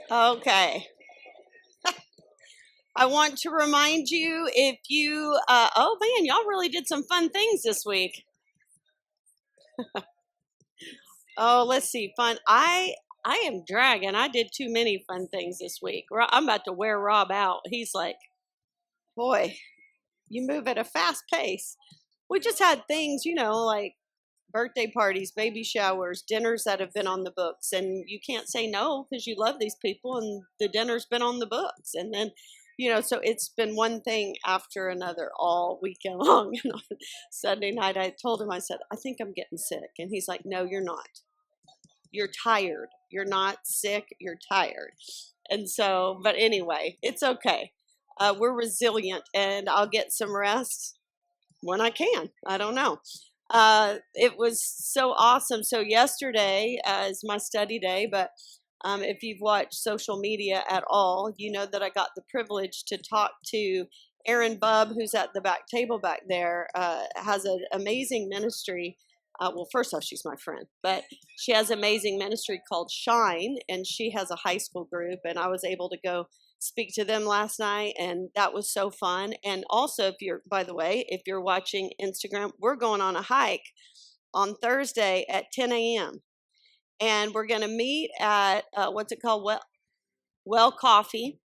Okay. I want to remind you if you, oh man, y'all really did some fun things this week. Oh, let's see, fun. I am dragging. I did too many fun things this week. I'm about to wear Rob out. He's like, boy, you move at a fast pace. We just had things, like birthday parties, baby showers, dinners that have been on the books, and you can't say no because you love these people, and the dinner's been on the books, and then. So it's been one thing after another all weekend long. And on Sunday night, I told him, I said, I think I'm getting sick. And he's like, no, you're not. You're tired. You're not sick. You're tired. And so, but anyway, it's okay. We're resilient, and I'll get some rest when I can. I don't know. It was so awesome. So yesterday is my study day, but if you've watched social media at all, you know that I got the privilege to talk to Erin Bubb, who's at the back table back there, has an amazing ministry. Well, first off, she's my friend, but she has an amazing ministry called Shine, and she has a high school group, and I was able to go speak to them last night, and that was so fun. And also, by the way, if you're watching Instagram, we're going on a hike on Thursday at 10 a.m. And we're going to meet at what's it called? Well Coffee.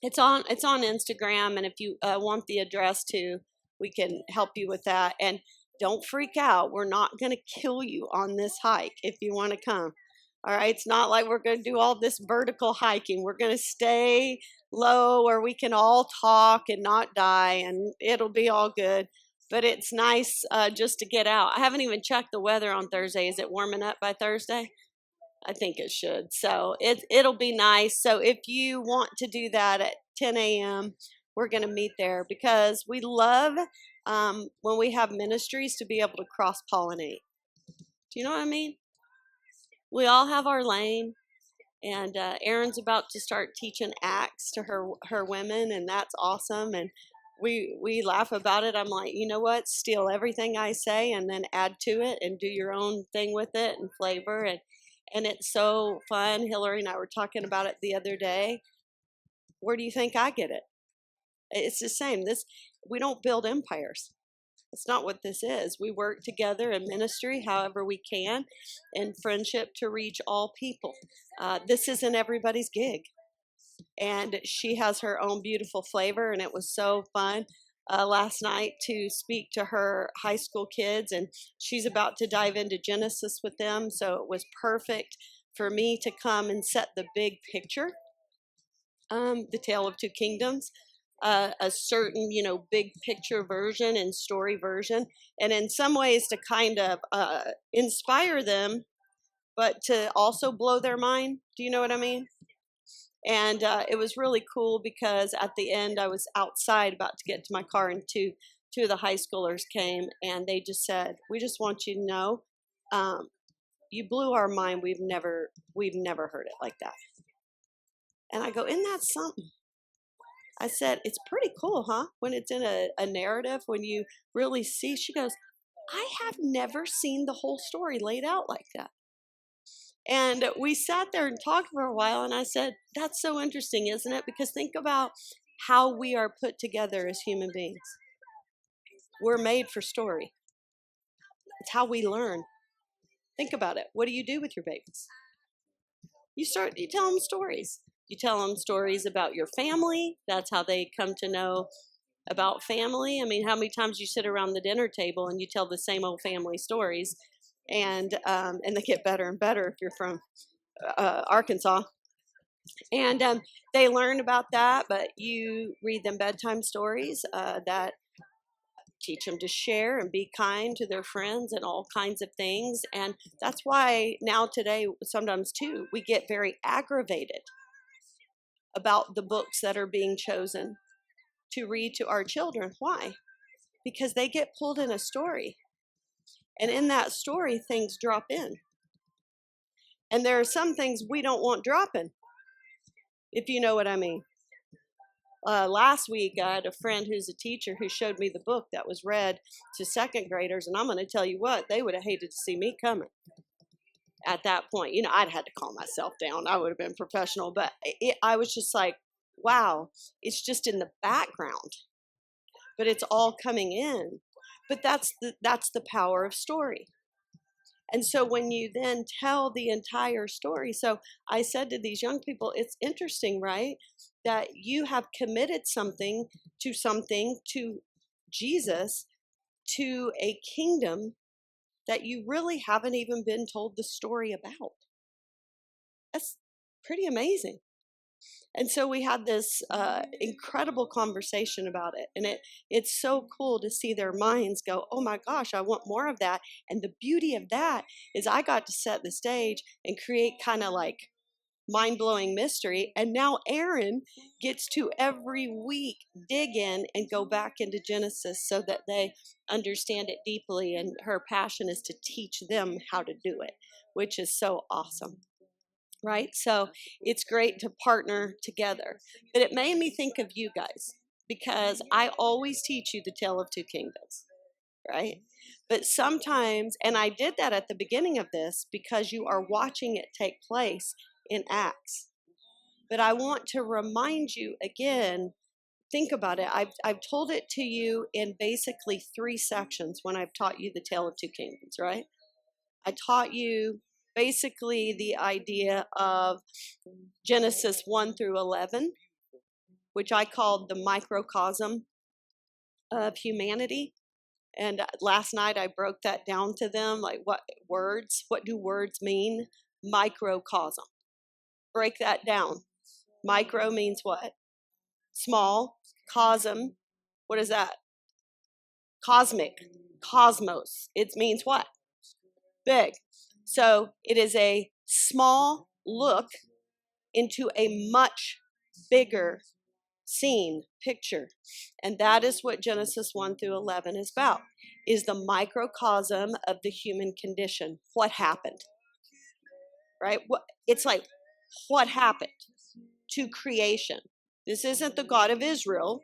It's on Instagram, and if you want the address too, we can help you with that. And don't freak out. We're not going to kill you on this hike if you want to come. All right. It's not like we're going to do all this vertical hiking. We're going to stay low where we can all talk and not die, and it'll be all good. But it's nice just to get out. I haven't even checked the weather on Thursday. Is it warming up by Thursday? I think it should. So it'll be nice. So if you want to do that at 10 a.m., we're going to meet there because we love when we have ministries to be able to cross-pollinate. Do you know what I mean? We all have our lane, and Erin's about to start teaching Acts to her women, and that's awesome. And we laugh about it. I'm like, you know what? Steal everything I say and then add to it and do your own thing with it and flavor. And it's so fun. Hillary and I were talking about it the other day. Where do you think I get it? It's the same. We don't build empires. That's not what this is. We work together in ministry however we can, in friendship to reach all people. This isn't everybody's gig. And she has her own beautiful flavor, and it was so fun last night to speak to her high school kids, and she's about to dive into Genesis with them, so it was perfect for me to come and set the big picture, the Tale of Two Kingdoms, a certain, big picture version and story version, and in some ways to kind of inspire them, but to also blow their mind. Do you know what I mean? And it was really cool because at the end I was outside about to get to my car, and two of the high schoolers came, and they just said, we just want you to know, you blew our mind. We've never heard it like that. And I go, isn't that something? I said, it's pretty cool, huh? When it's in a narrative, when you really see. She goes, I have never seen the whole story laid out like that. And we sat there and talked for a while, and I said, that's so interesting, isn't it? Because think about how we are put together as human beings. We're made for story. It's how we learn. Think about it. What do you do with your babies? You tell them stories. You tell them stories about your family. That's how they come to know about family. I mean, how many times you sit around the dinner table and you tell the same old family stories, and they get better and better if you're from Arkansas. And they learn about that, but you read them bedtime stories that teach them to share and be kind to their friends and all kinds of things. And that's why now today, sometimes too, we get very aggravated about the books that are being chosen to read to our children. Why? Because they get pulled in a story. And in that story, things drop in. And there are some things we don't want dropping, if you know what I mean. Last week, I had a friend who's a teacher who showed me the book that was read to second graders. And I'm going to tell you what, they would have hated to see me coming. at that point. I'd had to calm myself down. I would have been professional, but I was just like, wow, it's just in the background, but it's all coming in. But that's the power of story. And so when you then tell the entire story, so I said to these young people, it's interesting, right? That you have committed something to Jesus, to a kingdom that you really haven't even been told the story about. That's pretty amazing. And so we had this incredible conversation about it. And it's so cool to see their minds go, oh my gosh, I want more of that. And the beauty of that is I got to set the stage and create kind of like mind-blowing mystery. And now Aaron gets to every week dig in and go back into Genesis so that they understand it deeply. And her passion is to teach them how to do it, which is so awesome. Right? So it's great to partner together. But it made me think of you guys, because I always teach you the tale of two kingdoms, right? But sometimes, and I did that at the beginning of this because you are watching it take place in Acts. But I want to remind you again, think about it. I've told it to you in basically 3 sections when I've taught you the tale of two kingdoms, right? I taught you basically the idea of Genesis 1 through 11, which I called the microcosm of humanity. And last night I broke that down to them, like what do words mean? Microcosm. Break that down. Micro means what? Small. Cosm, what is that? Cosmic. Cosmos. It means what? Big. So it is a small look into a much bigger scene, picture. And that is what Genesis 1 through 11 is about, is the microcosm of the human condition. What happened? Right? It's like, what happened to creation? This isn't the God of Israel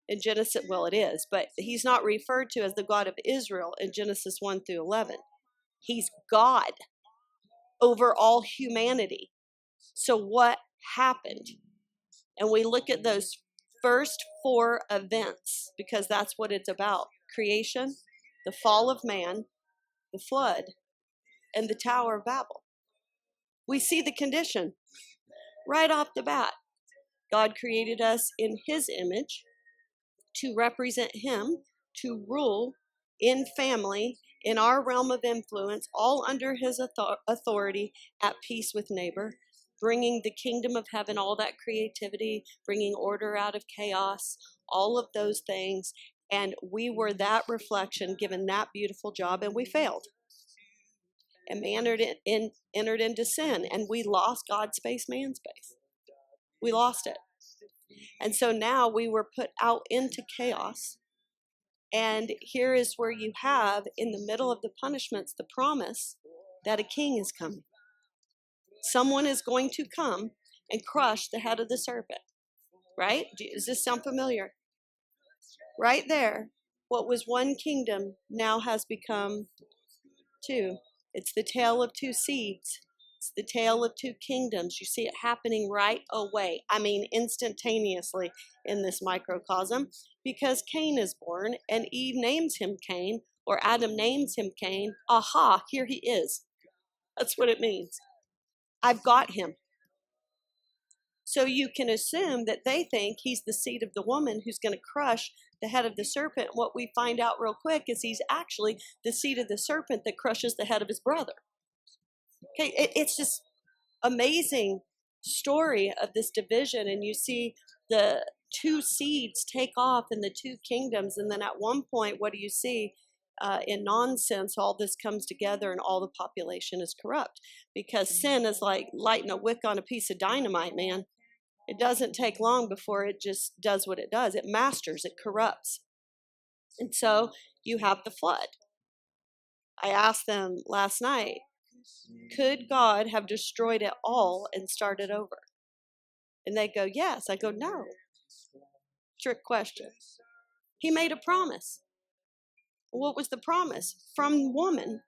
in Genesis. Well, it is, but he's not referred to as the God of Israel in Genesis 1 through 11. He's God over all humanity. So what happened? And we look at those first 4 events because that's what it's about. Creation, the fall of man, the flood, and the Tower of Babel. We see the condition right off the bat. God created us in his image to represent him, to rule in family, in our realm of influence, all under his authority, at peace with neighbor, bringing the kingdom of heaven, all that creativity, bringing order out of chaos, all of those things. And we were that reflection, given that beautiful job, and we failed. And man entered into sin, and we lost God's space, man's space. We lost it. And so now we were put out into chaos. And here is where you have, in the middle of the punishments, the promise that a king is coming. Someone is going to come and crush the head of the serpent. Right? Does this sound familiar? Right there, what was one kingdom now has become 2. It's the tale of 2 seeds. It's the tale of 2 kingdoms. You see it happening right away. I mean, instantaneously in this microcosm, because Cain is born and Eve names him Cain, or Adam names him Cain. Aha, here he is. That's what it means. I've got him. So you can assume that they think he's the seed of the woman who's going to crush the head of the serpent. What we find out real quick is he's actually the seed of the serpent that crushes the head of his brother. Okay, it's just amazing story of this division, and you see the 2 seeds take off in the 2 kingdoms, and then at one point, what do you see? In nonsense, all this comes together and all the population is corrupt, because sin is like lighting a wick on a piece of dynamite, man. It doesn't take long before it just does what it does. It masters, it corrupts. And so you have the flood. I asked them last night, could God have destroyed it all and started over? And they go, yes. I go, no. Trick question. He made a promise. What was the promise? From woman,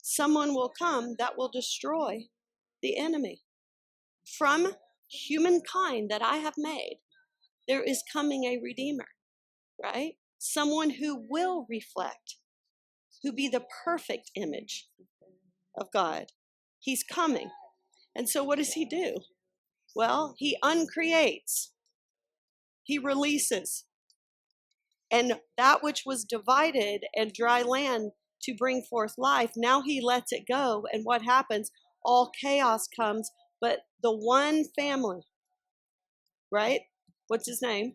someone will come that will destroy the enemy. From humankind that I have made, there is coming a Redeemer, right? Someone who will reflect, who be the perfect image of God. He's coming. And so what does he do? Well, he uncreates. He releases. And that which was divided and dry land to bring forth life, now he lets it go. And what happens? All chaos comes, but the one family, right? What's his name?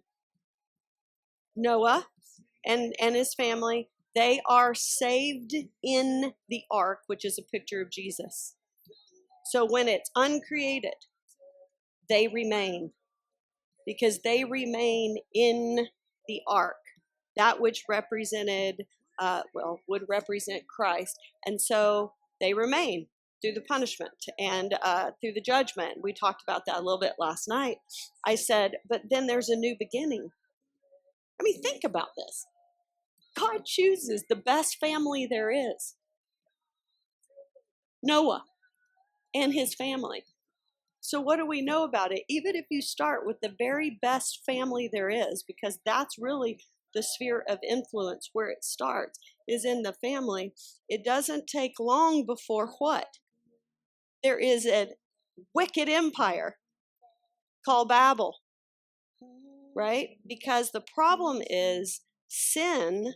Noah and his family, they are saved in the ark, which is a picture of Jesus. So when it's uncreated, they remain, because they remain in the ark, that which represented, would represent Christ. And so they remain through the punishment and through the judgment. We talked about that a little bit last night. I said, but then there's a new beginning. I mean, think about this. God chooses the best family there is. Noah and his family. So what do we know about it? Even if you start with the very best family there is, because that's really the sphere of influence where it starts, is in the family, it doesn't take long before what? There is a wicked empire called Babel, right? Because the problem is sin,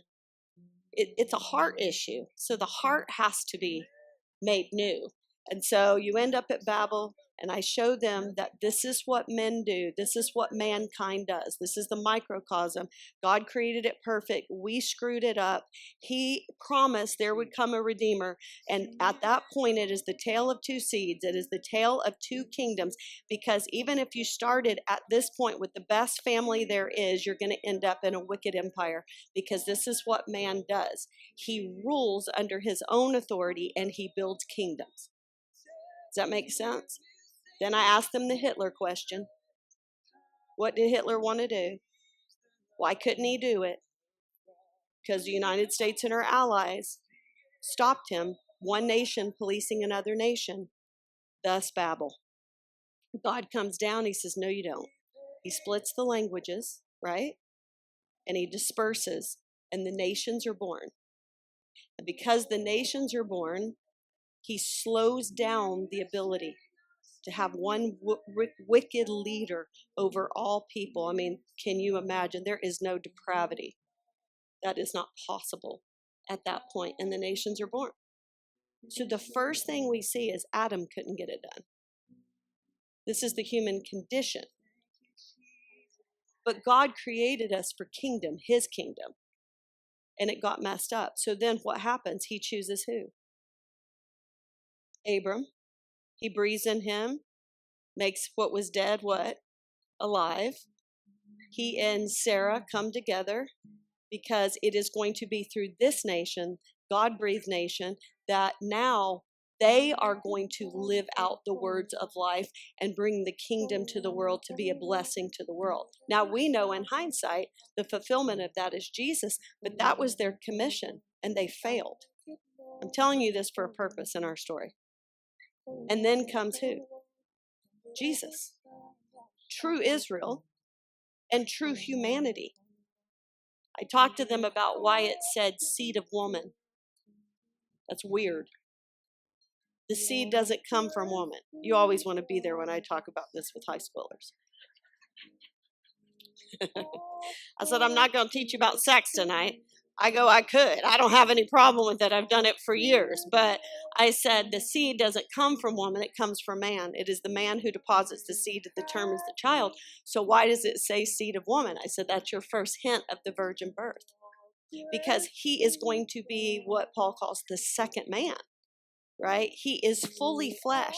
it's a heart issue. So the heart has to be made new. And so you end up at Babel, and I show them that this is what men do. This is what mankind does. This is the microcosm. God created it perfect. We screwed it up. He promised there would come a Redeemer. And at that point, it is the tale of two seeds. It is the tale of two kingdoms. Because even if you started at this point with the best family there is, you're going to end up in a wicked empire. Because this is what man does. He rules under his own authority, and he builds kingdoms. Does that make sense? Then I asked them the Hitler question. What did Hitler want to do? Why couldn't he do it? Because the United States and our allies stopped him, one nation policing another nation, thus Babel. God comes down, he says, no, you don't. He splits the languages, right? And he disperses, and the nations are born. And because the nations are born, he slows down the ability to have one wicked leader over all people. I mean, can you imagine? There is no depravity. That is not possible at that point, and the nations are born. So the first thing we see is Adam couldn't get it done. This is the human condition. But God created us for kingdom, his kingdom, and it got messed up. So then what happens? He chooses who? Abram. He breathes in him, makes what was dead what? Alive. He and Sarah come together because it is going to be through this nation, God-breathed nation, that now they are going to live out the words of life and bring the kingdom to the world to be a blessing to the world. Now we know in hindsight, the fulfillment of that is Jesus, but that was their commission and they failed. I'm telling you this for a purpose in our story. And then comes who? Jesus. True Israel and true humanity. I talked to them about why it said seed of woman. That's weird. The seed doesn't come from woman. You always want to be there when I talk about this with high schoolers. I said, I'm not going to teach you about sex tonight. I could. I don't have any problem with it. I've done it for years. But I said, the seed doesn't come from woman. It comes from man. It is the man who deposits the seed that determines the child. So why does it say seed of woman? I said, that's your first hint of the virgin birth. Because he is going to be what Paul calls the second man, right? He is fully flesh,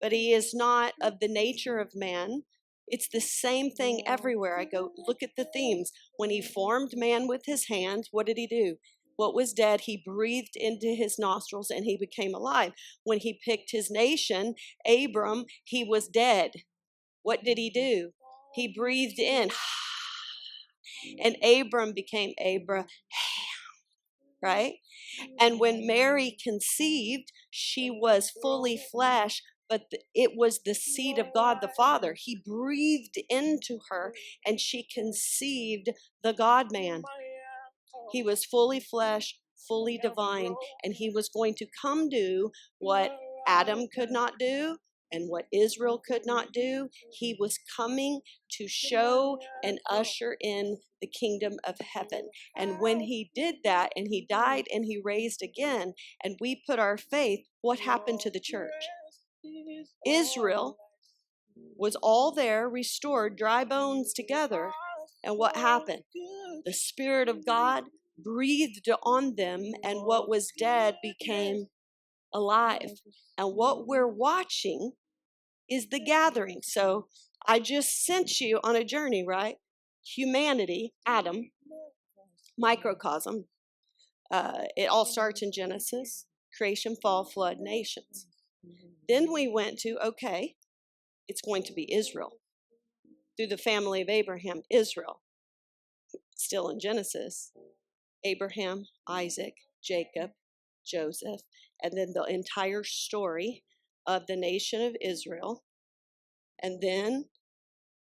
but he is not of the nature of man. It's the same thing everywhere. I go, look at the themes. When he formed man with his hands, what did he do? What was dead, he breathed into his nostrils and he became alive. When he picked his nation, Abram, he was dead. What did he do? He breathed in. And Abram became Abraham, right? And when Mary conceived, she was fully flesh, but it was the seed of God the Father. He breathed into her, and she conceived the God man. He was fully flesh, fully divine, and he was going to come do what Adam could not do and what Israel could not do. He was coming to show and usher in the kingdom of heaven. And when he did that, and he died and he raised again, and we put our faith, what happened to the church? Israel was all there, restored, dry bones together. And what happened? The Spirit of God breathed on them, and what was dead became alive. And what we're watching is the gathering. So I just sent you on a journey, right? Humanity, Adam, microcosm. It all starts in Genesis, creation, fall, flood, nations. Then we went to, okay, it's going to be Israel. Through the family of Abraham, Israel. Still in Genesis, Abraham, Isaac, Jacob, Joseph, and then the entire story of the nation of Israel. And then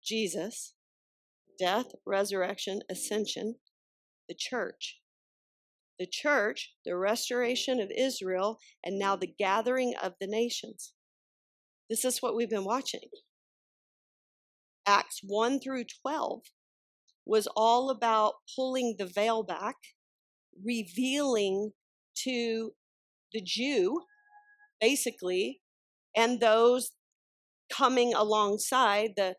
Jesus, death, resurrection, ascension, the church. The church, the restoration of Israel, and now the gathering of the nations. This is what we've been watching. Acts 1 through 12 was all about pulling the veil back, revealing to the Jew, basically, and those coming alongside the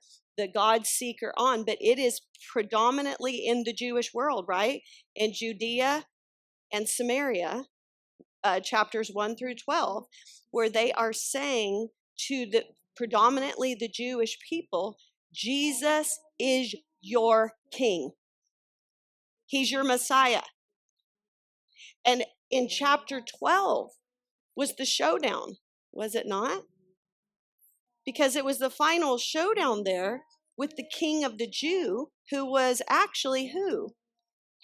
God seeker on, but it is predominantly in the Jewish world, right? In Judea and Samaria, chapters 1 through 12, where they are saying to the predominantly the Jewish people, Jesus is your king. He's your Messiah. And in chapter 12 was the showdown, was it not? Because it was the final showdown there with the king of the Jew, who was actually who?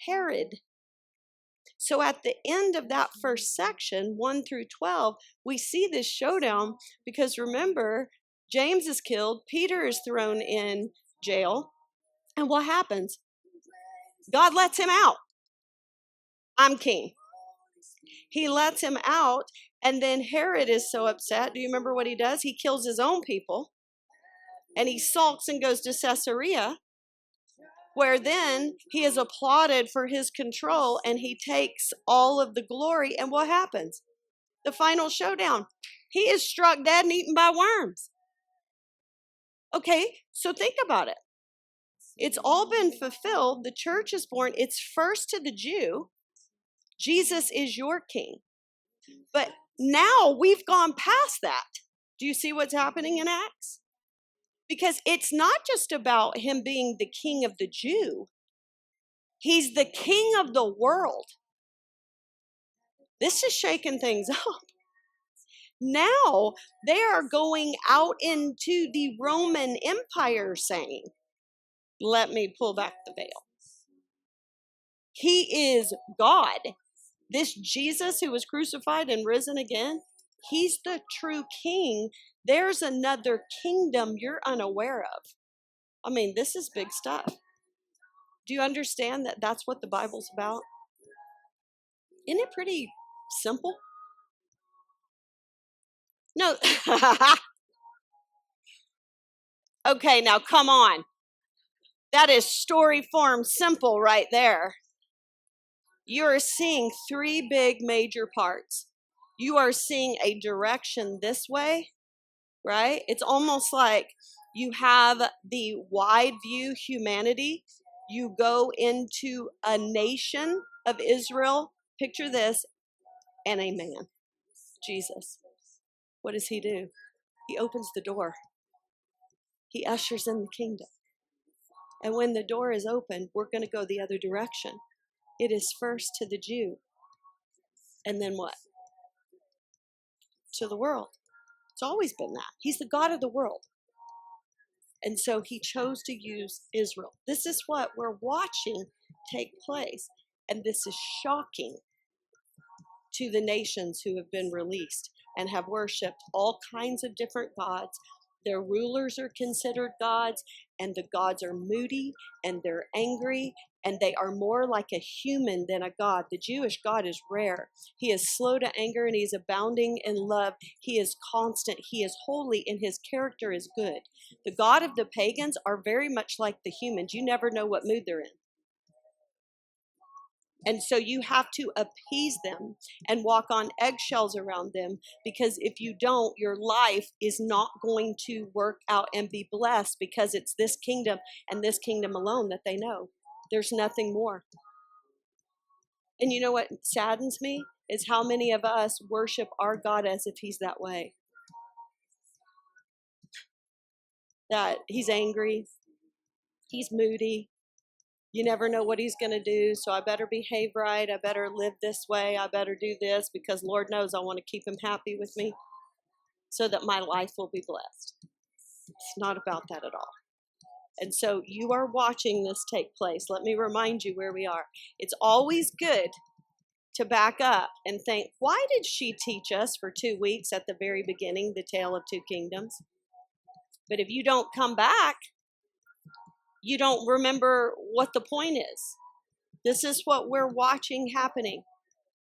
Herod. So at the end of that first section, 1 through 12, we see this showdown because remember, James is killed, Peter is thrown in jail, and what happens? God lets him out. I'm king. He lets him out, and then Herod is so upset. Do you remember what he does? He kills his own people, and he sulks and goes to Caesarea, where then he is applauded for his control, and he takes all of the glory, and what happens? The final showdown. He is struck dead and eaten by worms. Okay, so think about it. It's all been fulfilled. The church is born. It's first to the Jew. Jesus is your king. But now we've gone past that. Do you see what's happening in Acts? Because it's not just about him being the king of the Jew. He's the king of the world. This is shaking things up. Now they are going out into the Roman Empire saying, let me pull back the veil. He is God. This Jesus who was crucified and risen again, he's the true king. There's another kingdom you're unaware of. I mean, this is big stuff. Do you understand that that's what the Bible's about? Isn't it pretty simple? No. Okay, now come on. That is story form simple right there. You're seeing three big major parts. You are seeing a direction this way, right? It's almost like you have the wide view humanity. You go into a nation of Israel. Picture this, and a man, Jesus. What does he do? He opens the door. He ushers in the kingdom. And when the door is open, we're going to go the other direction. It is first to the Jew. And then what? To the world. It's always been that. He's the God of the world. And so he chose to use Israel. This is what we're watching take place. And this is shocking. to the nations who have been released and have worshiped all kinds of different gods. Their rulers are considered gods, and the gods are moody and they're angry, and they are more like a human than a god. The Jewish God is rare. He is slow to anger and he is abounding in love. He is constant. He is holy and his character is good. The God of the pagans are very much like the humans. You never know what mood they're in. And so you have to appease them and walk on eggshells around them, because if you don't, your life is not going to work out and be blessed, because it's this kingdom and this kingdom alone that they know. There's nothing more. And you know what saddens me is how many of us worship our God as if he's that way. That he's angry, he's moody. You never know what he's going to do, so I better behave right. I better live this way. I better do this because Lord knows I want to keep him happy with me so that my life will be blessed. It's not about that at all. And so you are watching this take place. Let me remind you where we are. It's always good to back up and think, why did she teach us for 2 weeks at the very beginning the tale of two kingdoms? But if you don't come back, you don't remember what the point is. This is what we're watching happening.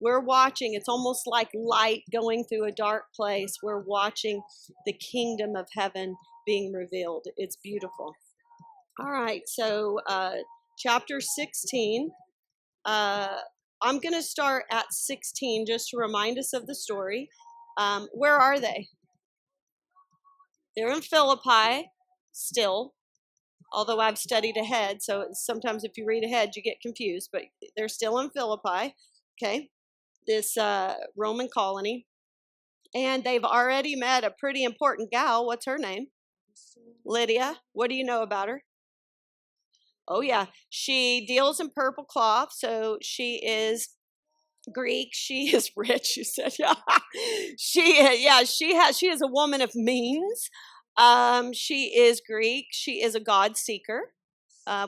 We're watching, it's almost like light going through a dark place. We're watching the kingdom of heaven being revealed. It's beautiful. All right, so chapter 16. I'm going to start at 16 just to remind us of the story. Where are they? They're in Philippi still, although I've studied ahead, so sometimes if you read ahead, you get confused, but they're still in Philippi, okay, this Roman colony, and they've already met a pretty important gal. What's her name? Lydia. What do you know about her? Oh, yeah, she deals in purple cloth, so she is Greek. She is rich, you said. Yeah. She is a woman of means. She is Greek. She is a God seeker,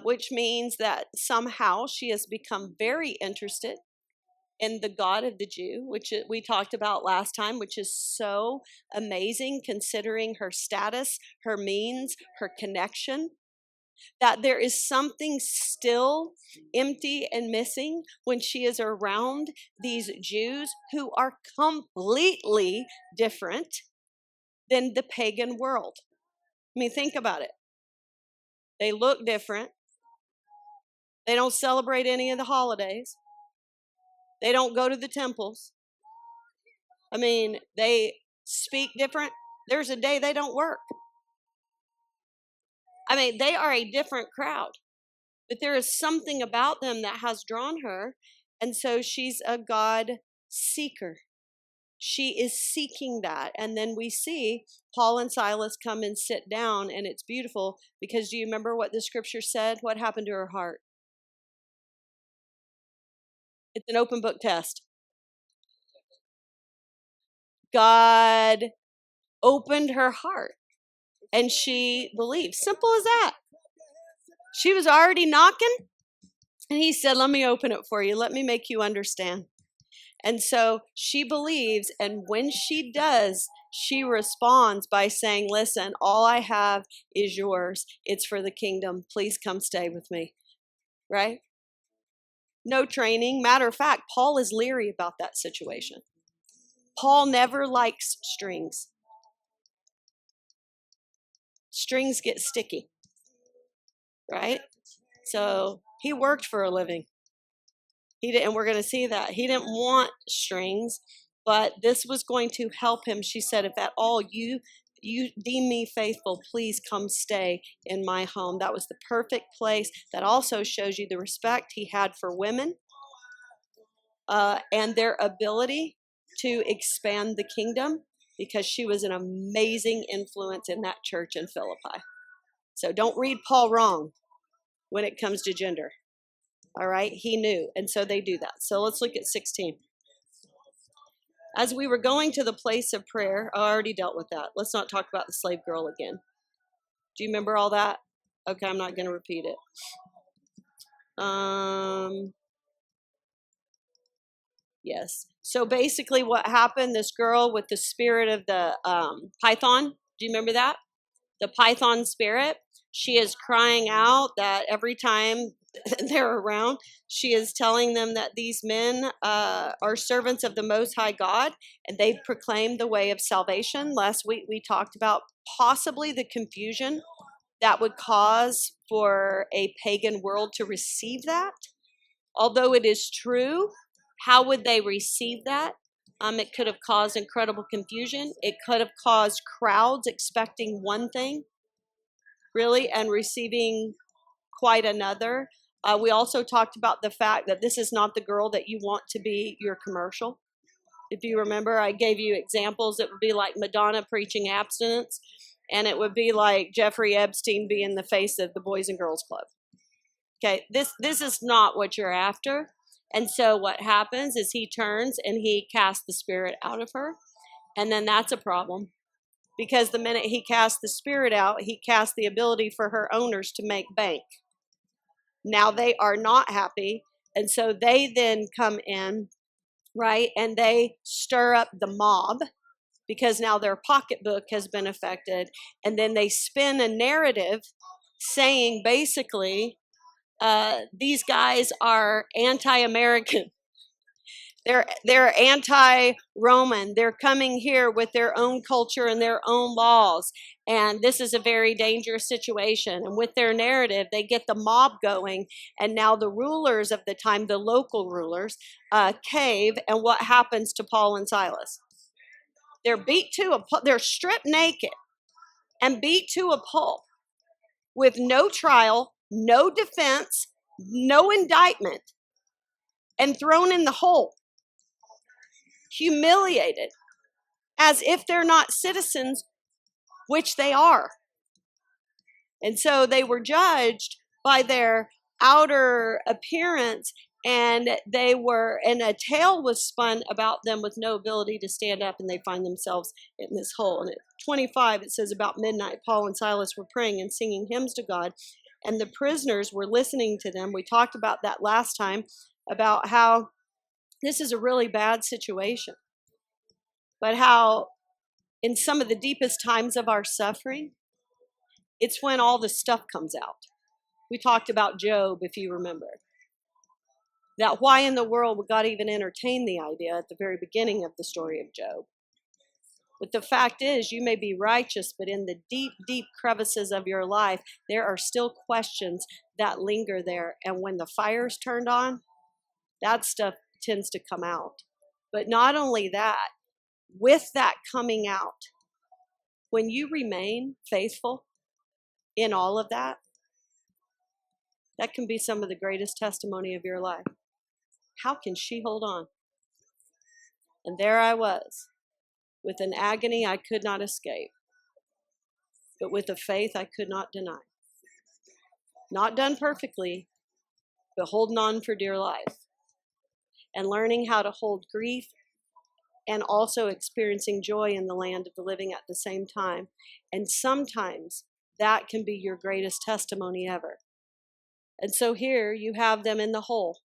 which means that somehow she has become very interested in the God of the Jew, which we talked about last time, which is so amazing considering her status, her means, her connection. That there is something still empty and missing when she is around these Jews who are completely different than the pagan world. I mean, think about it. They look different. They don't celebrate any of the holidays. They don't go to the temples. I mean, they speak different. There's a day they don't work. I mean, they are a different crowd. But there is something about them that has drawn her. And so she's a God seeker. She is seeking that. And then we see Paul and Silas come and sit down, and it's beautiful because do you remember what the scripture said? What happened to her heart? It's an open book test. God opened her heart and she believed. Simple as that. She was already knocking, and he said, let me open it for you. Let me make you understand. And so she believes, and when she does, she responds by saying, listen, all I have is yours. It's for the kingdom. Please come stay with me. Right? No training. Matter of fact, Paul is leery about that situation. Paul never likes strings. Strings get sticky. Right? So he worked for a living. He didn't, and we're going to see that. He didn't want strings, but this was going to help him. She said, if at all you deem me faithful, please come stay in my home. That was the perfect place. That also shows you the respect he had for women and their ability to expand the kingdom, because she was an amazing influence in that church in Philippi. So don't read Paul wrong when it comes to gender. All right, he knew, and so they do that. So let's look at 16. As we were going to the place of prayer, I already dealt with that. Let's not talk about the slave girl again. Do you remember all that? Okay, I'm not going to repeat it. Yes. So basically what happened, this girl with the spirit of the python, do you remember that? The python spirit, she is crying out that every time they're around, she is telling them that these men are servants of the Most High God, and they proclaim the way of salvation. Last week we talked about possibly the confusion that would cause for a pagan world to receive that. Although it is true, how would they receive that? It could have caused incredible confusion. It could have caused crowds expecting one thing, really, and receiving quite another. We also talked about the fact that this is not the girl that you want to be your commercial. If you remember, I gave you examples. It would be like Madonna preaching abstinence, and it would be like Jeffrey Epstein being the face of the Boys and Girls Club. Okay, this is not what you're after. And so what happens is he turns and he casts the spirit out of her. And then that's a problem. Because the minute he casts the spirit out, he casts the ability for her owners to make bank. Now they are not happy. And so they then come in, right? And they stir up the mob because now their pocketbook has been affected. And then they spin a narrative saying basically, these guys are anti-American. They're anti-Roman. They're coming here with their own culture and their own laws. And this is a very dangerous situation. And with their narrative, they get the mob going. And now the rulers of the time, the local rulers, cave. And what happens to Paul and Silas? They're they're stripped naked and beat to a pulp with no trial, no defense, no indictment, and thrown in the hole, humiliated, as if they're not citizens, which they are. And so they were judged by their outer appearance, and a tale was spun about them with no ability to stand up, and they find themselves in this hole. And at 25, it says, about midnight, Paul and Silas were praying and singing hymns to God, and the prisoners were listening to them. We talked about that last time, about how this is a really bad situation, but how in some of the deepest times of our suffering, it's when all the stuff comes out. We talked about Job, if you remember. That why in the world would God even entertain the idea at the very beginning of the story of Job? But the fact is, you may be righteous, but in the deep, deep crevices of your life, there are still questions that linger there. And when the fire's turned on, that stuff tends to come out. But not only that, with that coming out, when you remain faithful in all of that, that can be some of the greatest testimony of your life. How can she hold on? And there I was, with an agony I could not escape, but with a faith I could not deny. Not done perfectly, but holding on for dear life. And learning how to hold grief and also experiencing joy in the land of the living at the same time. And sometimes that can be your greatest testimony ever. And so here you have them in the hole.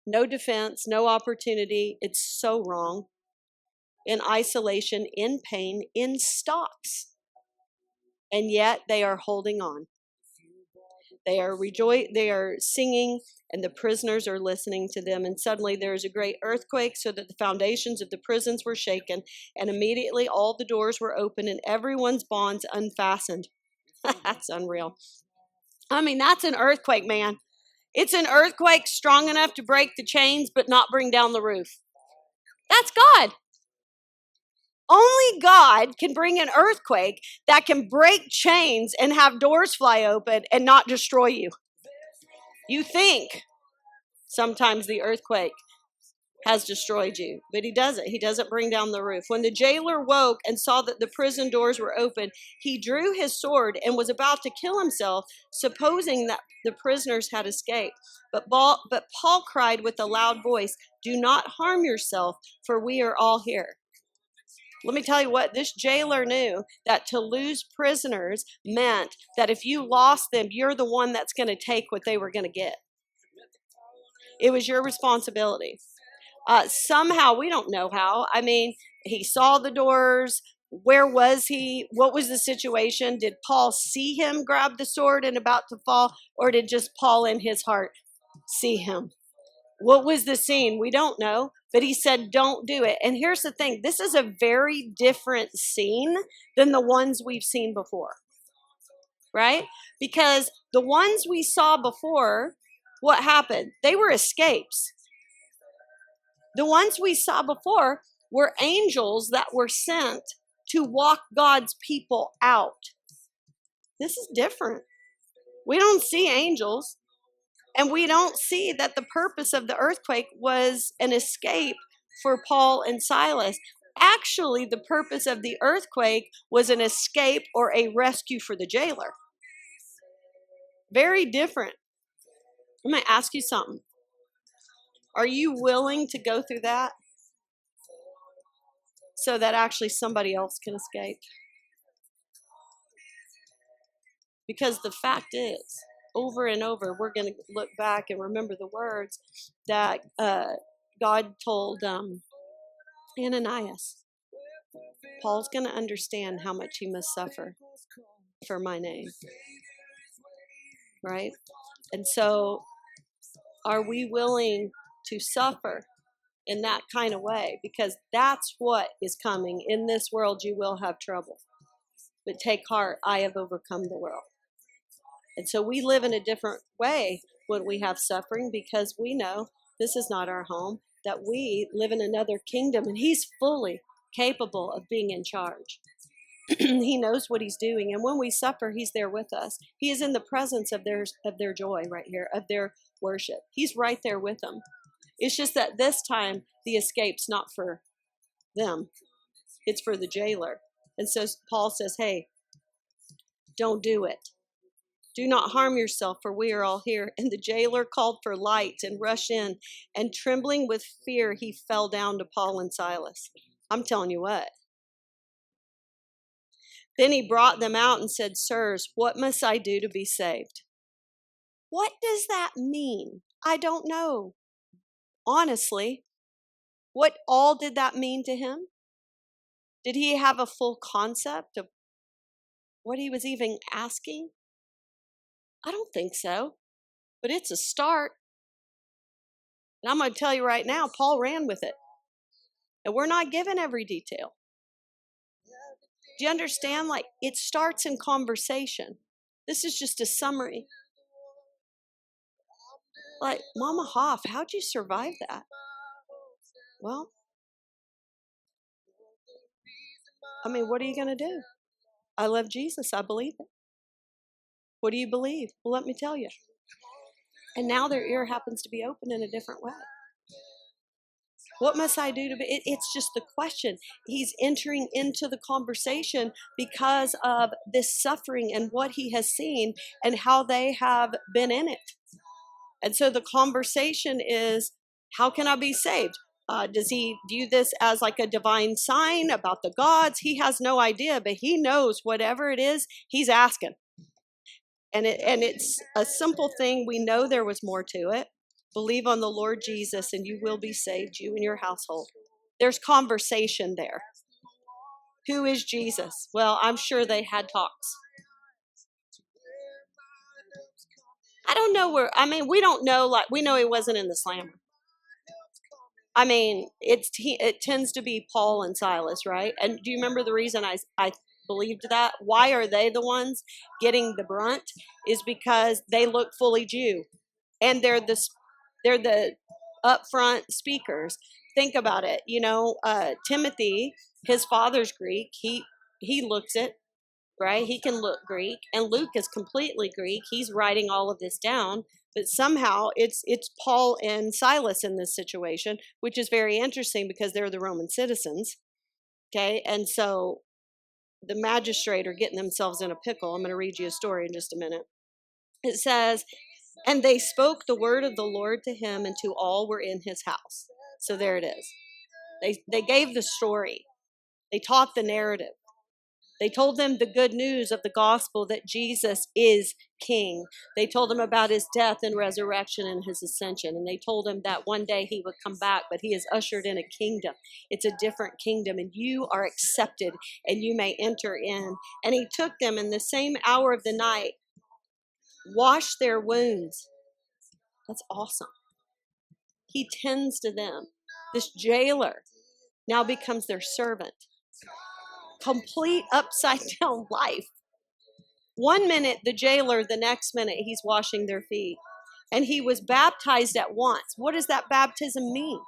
No defense, no opportunity. It's so wrong. In isolation, in pain, in stocks. And yet they are holding on. They are singing, and the prisoners are listening to them. And suddenly there is a great earthquake, so that the foundations of the prisons were shaken, and immediately all the doors were open and everyone's bonds unfastened. That's unreal. I mean, that's an earthquake, man. It's an earthquake strong enough to break the chains, but not bring down the roof. That's God. Only God can bring an earthquake that can break chains and have doors fly open and not destroy you. You think sometimes the earthquake has destroyed you, but he doesn't. He doesn't bring down the roof. When the jailer woke and saw that the prison doors were open, he drew his sword and was about to kill himself, supposing that the prisoners had escaped. But Paul cried with a loud voice, "Do not harm yourself, for we are all here." Let me tell you what, this jailer knew that to lose prisoners meant that if you lost them, you're the one that's going to take what they were going to get. It was your responsibility. Somehow, we don't know how. I mean, he saw the doors. Where was he? What was the situation? Did Paul see him grab the sword and about to fall? Or did just Paul in his heart see him? What was the scene? We don't know. But he said, don't do it. And here's the thing. This is a very different scene than the ones we've seen before. Right? Because the ones we saw before, what happened? They were escapes. The ones we saw before were angels that were sent to walk God's people out. This is different. We don't see angels, and we don't see that the purpose of the earthquake was an escape for Paul and Silas. Actually, the purpose of the earthquake was an escape or a rescue for the jailer. Very different. I'm going to ask you something. Are you willing to go through that so that actually somebody else can escape? Because the fact is, over and over, we're going to look back and remember the words that God told Ananias. Paul's going to understand how much he must suffer for my name. Right? And so, are we willing to suffer in that kind of way? Because that's what is coming. In this world, you will have trouble. But take heart, I have overcome the world. And so we live in a different way when we have suffering, because we know this is not our home, that we live in another kingdom, and he's fully capable of being in charge. He knows what he's doing. And when we suffer, he's there with us. He is in the presence of their joy right here, of their worship. He's right there with them. It's just that this time the escape's not for them. It's for the jailer. And so Paul says, hey, don't do it. Do not harm yourself, for we are all here. And the jailer called for lights and rushed in, and trembling with fear, he fell down to Paul and Silas. I'm telling you what. Then he brought them out and said, sirs, what must I do to be saved? What does that mean? I don't know. Honestly, what all did that mean to him? Did he have a full concept of what he was even asking? I don't think so, but it's a start. And I'm going to tell you right now, Paul ran with it. And we're not given every detail. Do you understand? Like, it starts in conversation. This is just a summary. Like, Mama Hoff, how'd you survive that? Well, I mean, what are you going to do? I love Jesus. I believe it. What do you believe? Well, let me tell you. And now their ear happens to be open in a different way. What must I do to be? It's just the question. He's entering into the conversation because of this suffering and what he has seen and how they have been in it. And so the conversation is, how can I be saved? Does he view this as like a divine sign about the gods? He has no idea, but he knows whatever it is, he's asking. And it's a simple thing. We know there was more to it. Believe on the Lord Jesus and you will be saved, you and your household. There's conversation there. Who is Jesus? Well, I'm sure they had talks. I don't know where, I mean, we don't know, like, we know he wasn't in the slammer. I mean, it tends to be Paul and Silas, right? And do you remember the reason I believed that? Why are they the ones getting the brunt? Is because they look fully Jew. And they're the upfront speakers. Think about it. You know, Timothy, his father's Greek. He looks it, right? He can look Greek. And Luke is completely Greek. He's writing all of this down. But somehow it's Paul and Silas in this situation, which is very interesting because they're the Roman citizens. Okay, and so the magistrate are getting themselves in a pickle. I'm going to read you a story in just a minute. It says, and they spoke the word of the Lord to him and to all were in his house. So there it is. They gave the story. They taught the narrative. They told them the good news of the gospel that Jesus is king. They told them about his death and resurrection and his ascension. And they told him that one day he would come back, but he is ushered in a kingdom. It's a different kingdom, and you are accepted and you may enter in. And he took them in the same hour of the night, washed their wounds. That's awesome. He tends to them. This jailer now becomes their servant. Complete upside down life. One minute the jailer, the next minute he's washing their feet. And he was baptized at once. What does that baptism mean?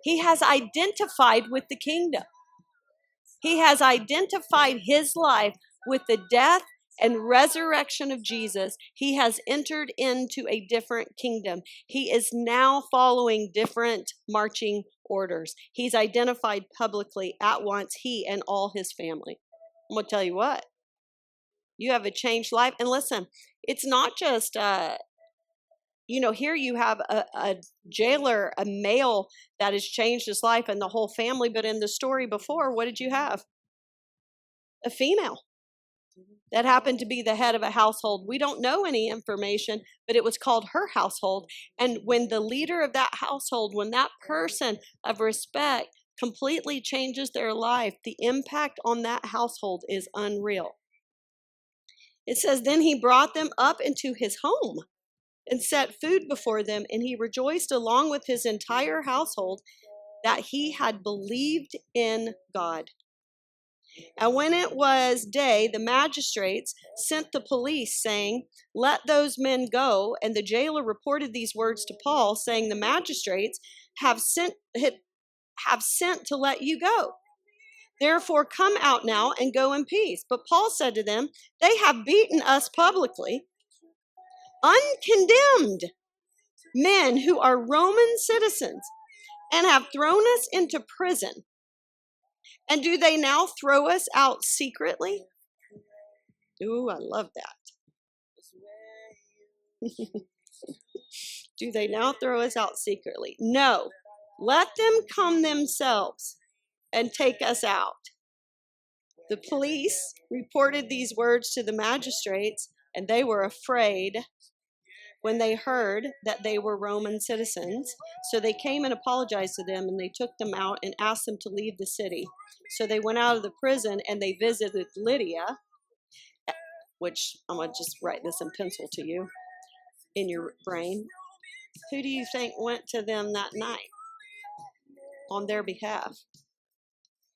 He has identified with the kingdom. He has identified his life with the death and resurrection of Jesus. He has entered into a different kingdom. He is now following different marching orders. He's identified publicly at once, he and all his family. I'm going to tell you what, you have a changed life. And listen, it's not just, here you have a jailer, a male that has changed his life and the whole family. But in the story before, what did you have? A female that happened to be the head of a household. We don't know any information, but it was called her household. And when the leader of that household, when that person of respect completely changes their life, the impact on that household is unreal. It says, then he brought them up into his home and set food before them, and he rejoiced along with his entire household that he had believed in God. And when it was day, the magistrates sent the police, saying, let those men go. And the jailer reported these words to Paul, saying, the magistrates have sent to let you go. Therefore, come out now and go in peace. But Paul said to them, they have beaten us publicly, uncondemned men who are Roman citizens, and have thrown us into prison. And do they now throw us out secretly? Ooh, I love that. Do they now throw us out secretly? No, let them come themselves and take us out. The police reported these words to the magistrates, and they were afraid when they heard that they were Roman citizens. So they came and apologized to them, and they took them out and asked them to leave the city. So they went out of the prison and they visited Lydia, which I'm going to just write this in pencil to you in your brain. Who do you think went to them that night on their behalf?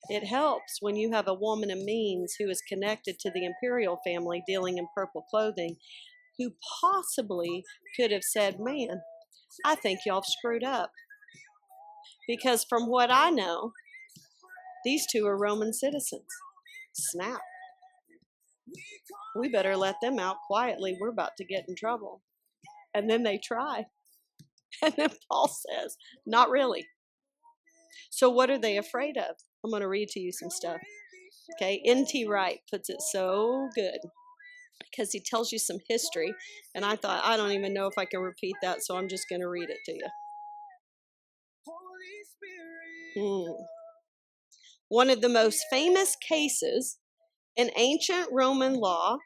It helps when you have a woman of means who is connected to the imperial family dealing in purple clothing, who possibly could have said, man, I think y'all have screwed up. Because from what I know, these two are Roman citizens. Snap. We better let them out quietly. We're about to get in trouble. And then they try. And then Paul says, not really. So what are they afraid of? I'm going to read to you some stuff. Okay, N.T. Wright puts it so good because he tells you some history. And I thought, I don't even know if I can repeat that, so I'm just going to read it to you. One of the most famous cases in ancient Roman law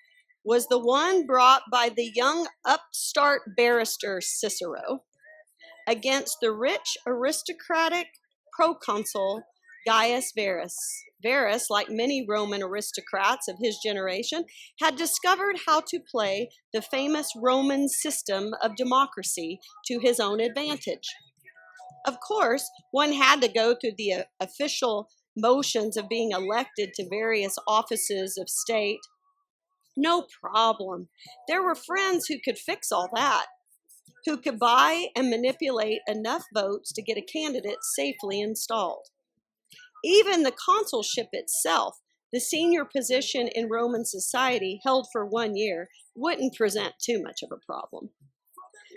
was the one brought by the young upstart barrister Cicero against the rich aristocratic proconsul Gaius Verus. Verus, like many Roman aristocrats of his generation, had discovered how to play the famous Roman system of democracy to his own advantage. Of course, one had to go through the official motions of being elected to various offices of state. No problem. There were friends who could fix all that, who could buy and manipulate enough votes to get a candidate safely installed. Even the consulship itself, the senior position in Roman society held for 1 year, wouldn't present too much of a problem.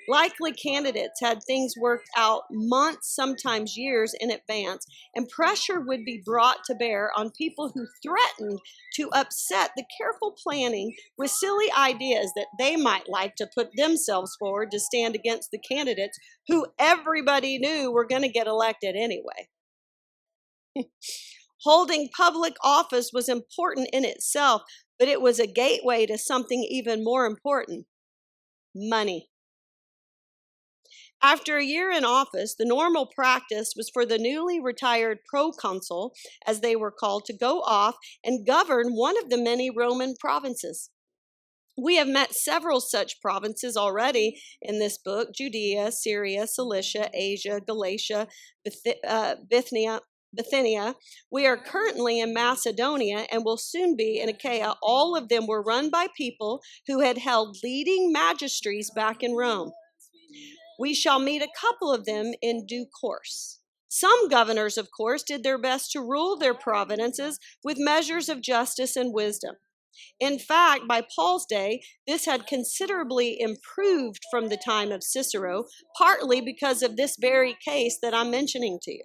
Likely candidates had things worked out months, sometimes years in advance, and pressure would be brought to bear on people who threatened to upset the careful planning with silly ideas that they might like to put themselves forward to stand against the candidates who everybody knew were going to get elected anyway. Holding public office was important in itself, but it was a gateway to something even more important: money. After a year in office, the normal practice was for the newly retired proconsul, as they were called, to go off and govern one of the many Roman provinces. We have met several such provinces already in this book: Judea, Syria, Cilicia, Asia, Galatia, Bithynia. We are currently in Macedonia and will soon be in Achaia. All of them were run by people who had held leading magistracies back in Rome. We shall meet a couple of them in due course. Some governors, of course, did their best to rule their provinces with measures of justice and wisdom. In fact, by Paul's day, this had considerably improved from the time of Cicero, partly because of this very case that I'm mentioning to you.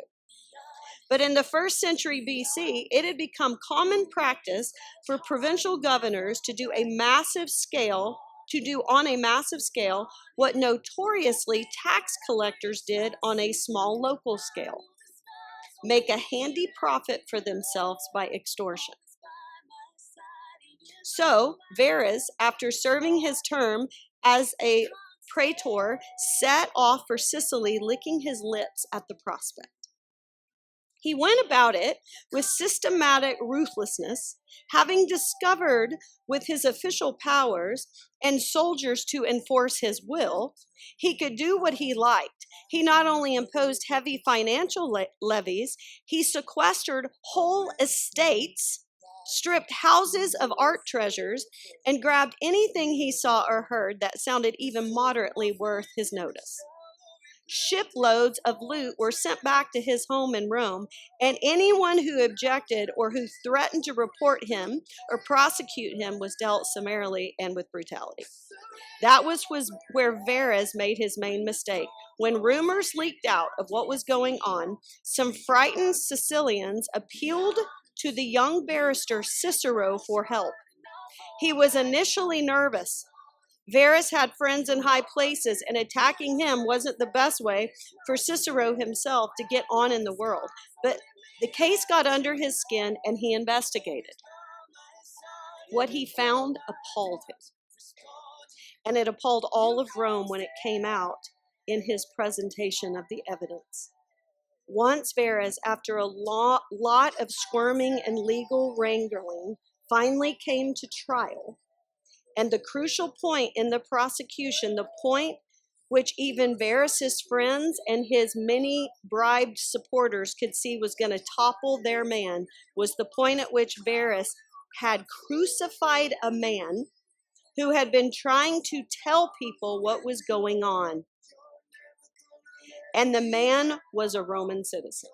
But in the first century BC, it had become common practice for provincial governors to do on a massive scale what notoriously tax collectors did on a small local scale: make a handy profit for themselves by extortion. So Verus, after serving his term as a praetor, set off for Sicily, licking his lips at the prospect. He went about it with systematic ruthlessness, having discovered with his official powers and soldiers to enforce his will, he could do what he liked. He not only imposed heavy financial levies, he sequestered whole estates, stripped houses of art treasures, and grabbed anything he saw or heard that sounded even moderately worth his notice. Shiploads of loot were sent back to his home in Rome, and anyone who objected or who threatened to report him or prosecute him was dealt summarily and with brutality. That was where Verus made his main mistake. When rumors leaked out of what was going on, some frightened Sicilians appealed to the young barrister Cicero for help. He was initially nervous. Verus had friends in high places, and attacking him wasn't the best way for Cicero himself to get on in the world. But the case got under his skin, and he investigated. What he found appalled him, and it appalled all of Rome when it came out in his presentation of the evidence. Once Verus, after a lot of squirming and legal wrangling, finally came to trial, and the crucial point in the prosecution, the point which even Verus's friends and his many bribed supporters could see was going to topple their man, was the point at which Verus had crucified a man who had been trying to tell people what was going on. And the man was a Roman citizen.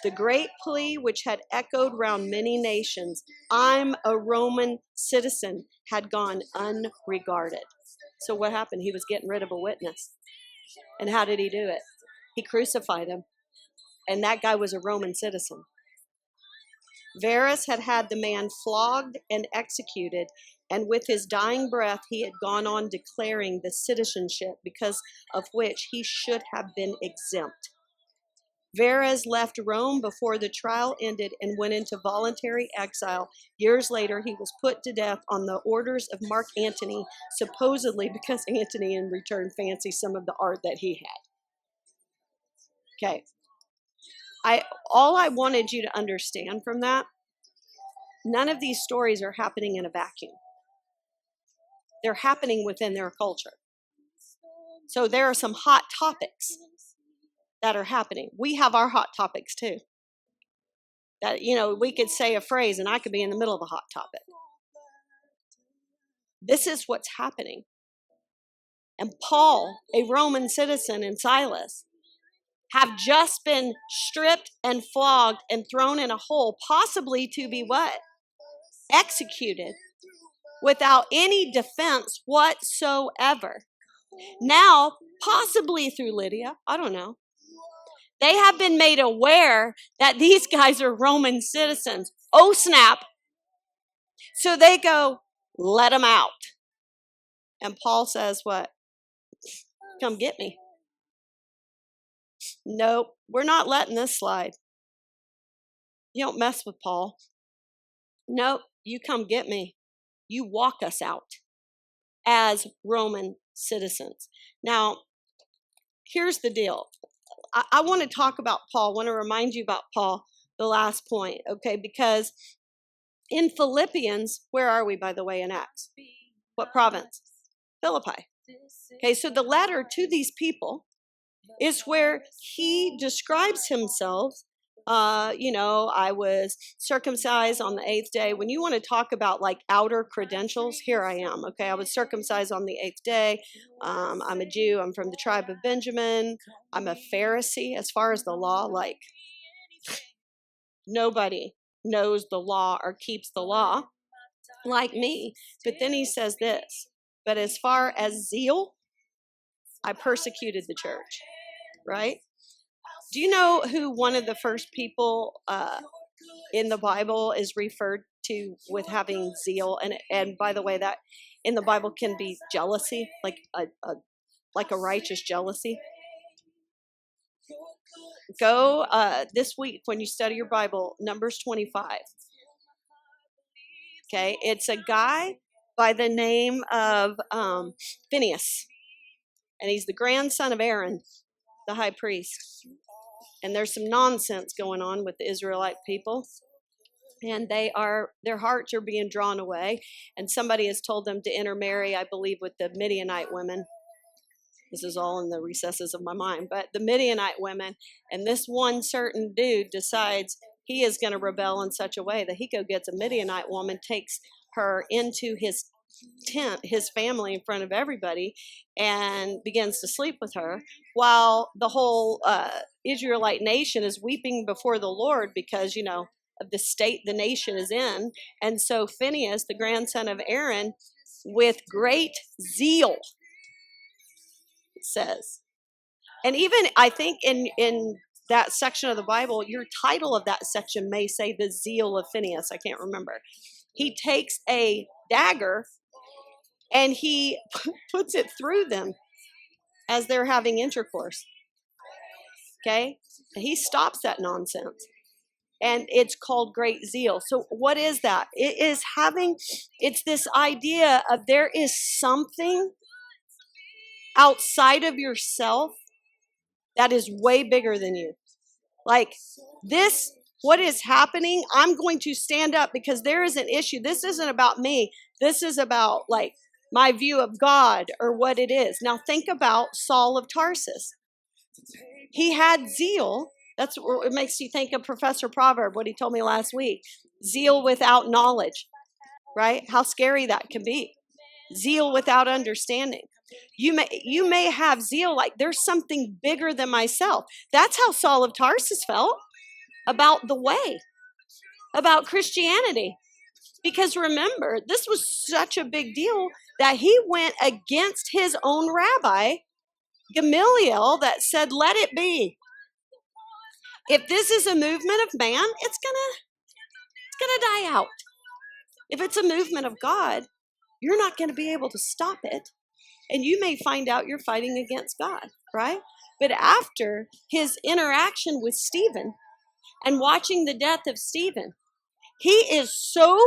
The great plea, which had echoed round many nations, "I'm a Roman citizen," had gone unregarded. So what happened? He was getting rid of a witness. And how did he do it? He crucified him. And that guy was a Roman citizen. Verus had had the man flogged and executed, and with his dying breath, he had gone on declaring the citizenship because of which he should have been exempt. Verus left Rome before the trial ended and went into voluntary exile. Years later, he was put to death on the orders of Mark Antony, supposedly because Antony in return fancied some of the art that he had. Okay. All I wanted you to understand from that, none of these stories are happening in a vacuum. They're happening within their culture. So there are some hot topics that are happening. We have our hot topics too. That, we could say a phrase and I could be in the middle of a hot topic. This is what's happening. And Paul, a Roman citizen, and Silas have just been stripped and flogged and thrown in a hole, possibly to be what? Executed without any defense whatsoever. Now, possibly through Lydia, I don't know, they have been made aware that these guys are Roman citizens. Oh, snap. So they go, let them out. And Paul says, what? Come get me. Nope, we're not letting this slide. You don't mess with Paul. Nope, you come get me. You walk us out as Roman citizens. Now, here's the deal. I want to talk about Paul. I want to remind you about Paul, the last point, okay? Because in Philippians, where are we, by the way, in Acts? What province? Philippi. Okay, so the letter to these people is where he describes himself. I was circumcised on the 8th day. When you want to talk about like outer credentials, here I am. Okay, I was circumcised on the 8th day. I'm a Jew. I'm from the tribe of Benjamin. I'm a Pharisee as far as the law. Like, nobody knows the law or keeps the law like me. But then he says this, but as far as zeal, I persecuted the church, right? Do you know who one of the first people in the Bible is referred to with having zeal? And by the way, that in the Bible can be jealousy, like a righteous jealousy. Go this week when you study your Bible, Numbers 25. Okay, it's a guy by the name of Phineas, and he's the grandson of Aaron, the high priest. And there's some nonsense going on with the Israelite people, and their hearts are being drawn away, and somebody has told them to intermarry, I believe, with the Midianite women. This is all in the recesses of my mind, but the Midianite women, and this one certain dude decides he is going to rebel in such a way that he gets a Midianite woman, takes her into his tent, his family, in front of everybody, and begins to sleep with her, while the whole Israelite nation is weeping before the Lord because, of the state the nation is in. And so Phineas, the grandson of Aaron, with great zeal, it says, and even I think in that section of the Bible, your title of that section may say the zeal of Phineas. I can't remember. He takes a dagger and he puts it through them as they're having intercourse. Okay? And he stops that nonsense. And it's called great zeal. So what is that? It's this idea of there is something outside of yourself that is way bigger than you. Like this, what is happening, I'm going to stand up because there is an issue. This isn't about me. This is about like my view of God or what it is. Now think about Saul of Tarsus. He had zeal. That's what it makes you think of Professor Proverb, what he told me last week. Zeal without knowledge, right? How scary that can be. Zeal without understanding. You may have zeal like there's something bigger than myself. That's how Saul of Tarsus felt about the way, about Christianity. Because remember, this was such a big deal that he went against his own rabbi, Gamaliel, that said, let it be. If this is a movement of man, it's gonna die out. If it's a movement of God, you're not going to be able to stop it. And you may find out you're fighting against God, right? But after his interaction with Stephen and watching the death of Stephen, he is so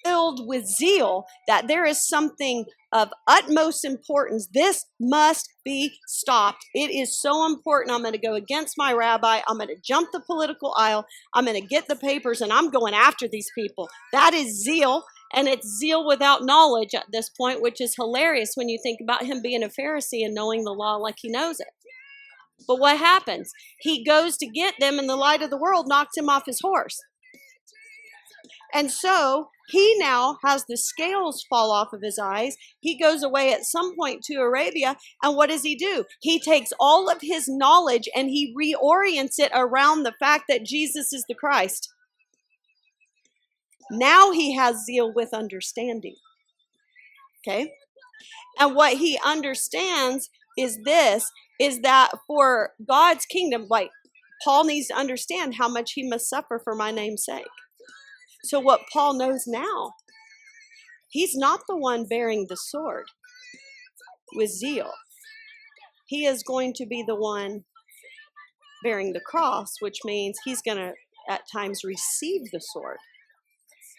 filled with zeal that there is something of utmost importance. This must be stopped. It is so important. I'm going to go against my rabbi. I'm going to jump the political aisle. I'm going to get the papers and I'm going after these people. That is zeal. And it's zeal without knowledge at this point, which is hilarious when you think about him being a Pharisee and knowing the law like he knows it. But what happens? He goes to get them and the light of the world knocks him off his horse. And so he now has the scales fall off of his eyes. He goes away at some point to Arabia. And what does he do? He takes all of his knowledge and he reorients it around the fact that Jesus is the Christ. Now he has zeal with understanding. Okay? And what he understands is that for God's kingdom, like Paul needs to understand how much he must suffer for my name's sake. So what Paul knows now, he's not the one bearing the sword with zeal. He is going to be the one bearing the cross, which means he's going to at times receive the sword.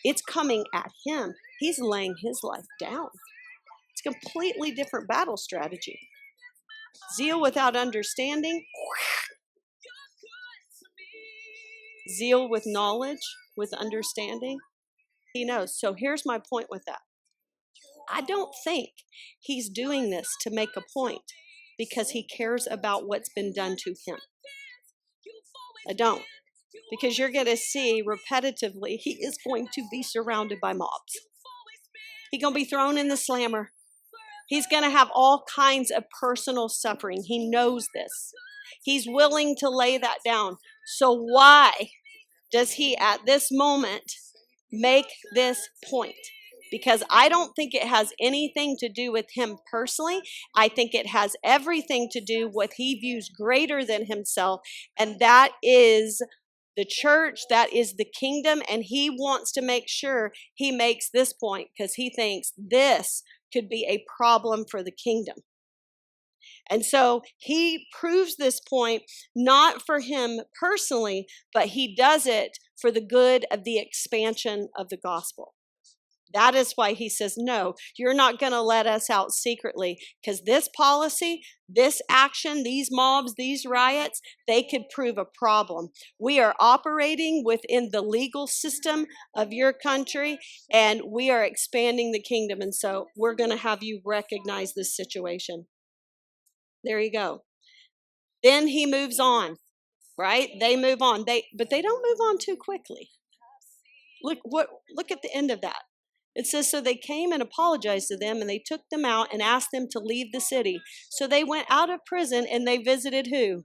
It's coming at him. He's laying his life down. It's a completely different battle strategy. Zeal without understanding. Zeal with knowledge, with understanding. He knows. So here's my point with that. I don't think he's doing this to make a point because he cares about what's been done to him. I don't. Because you're going to see repetitively, he is going to be surrounded by mobs. He's going to be thrown in the slammer. He's going to have all kinds of personal suffering. He knows this. He's willing to lay that down. So why does he at this moment make this point? Because I don't think it has anything to do with him personally. I think it has everything to do with what he views greater than himself, and that is the church, that is the kingdom, and he wants to make sure he makes this point because he thinks this could be a problem for the kingdom. And so he proves this point not for him personally, but he does it for the good of the expansion of the gospel. That is why he says, no, you're not going to let us out secretly, because this policy, this action, these mobs, these riots, they could prove a problem. We are operating within the legal system of your country, and we are expanding the kingdom. And so we're going to have you recognize this situation. There you go. Then he moves on, right? They move on. But they don't move on too quickly. Look at the end of that. It says, so they came and apologized to them, and they took them out and asked them to leave the city. So they went out of prison, and they visited who?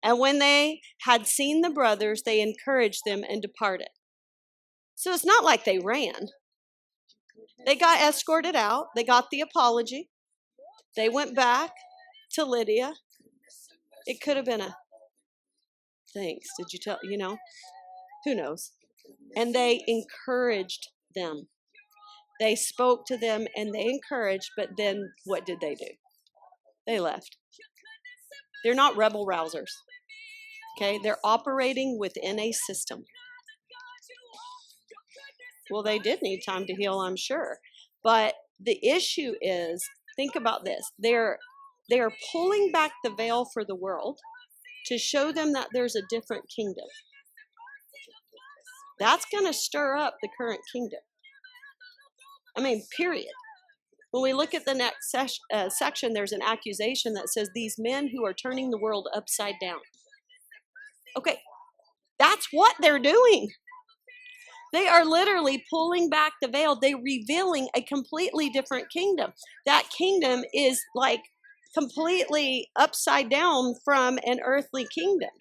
And when they had seen the brothers, they encouraged them and departed. So it's not like they ran. They got escorted out. They got the apology. They went back to Lydia. It could have been a, thanks, did you tell, who knows? And they encouraged them. They spoke to them and they encouraged, but then what did they do? They left. They're not rebel rousers. Okay, they're operating within a system. Well, they did need time to heal, I'm sure. But the issue is, think about this. They are pulling back the veil for the world to show them that there's a different kingdom. That's going to stir up the current kingdom. I mean, period. When we look at the next section, there's an accusation that says these men who are turning the world upside down. Okay, that's what they're doing. They are literally pulling back the veil. They're revealing a completely different kingdom. That kingdom is like completely upside down from an earthly kingdom.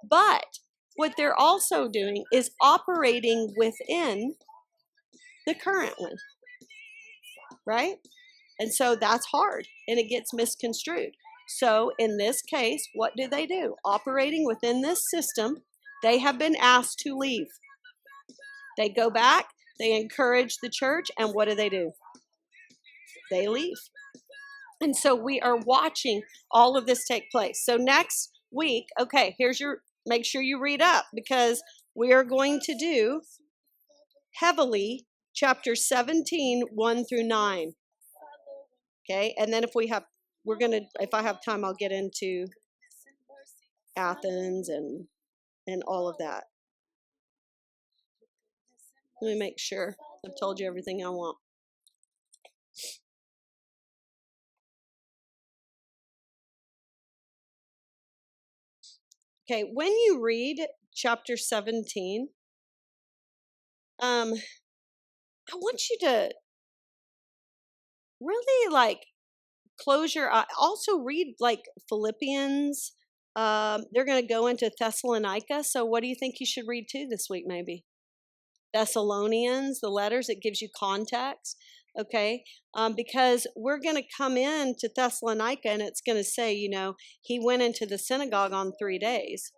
But what they're also doing is operating within the current one, right? And so that's hard, and it gets misconstrued. So in this case, what do? Operating within this system, they have been asked to leave. They go back, they encourage the church, and what do? They leave. And so we are watching all of this take place. So next week, okay, make sure you read up, because we are going to do heavily chapter 17, 1 through 9. Okay, and then if I have time, I'll get into Athens and all of that. Let me make sure I've told you everything I want. Okay, when you read chapter 17, I want you to really close your eye. Also read Philippians. They're going to go into Thessalonica. So what do you think you should read too this week, maybe? Thessalonians, the letters, it gives you context. Okay, because we're going to come into Thessalonica and it's going to say, he went into the synagogue on 3 days.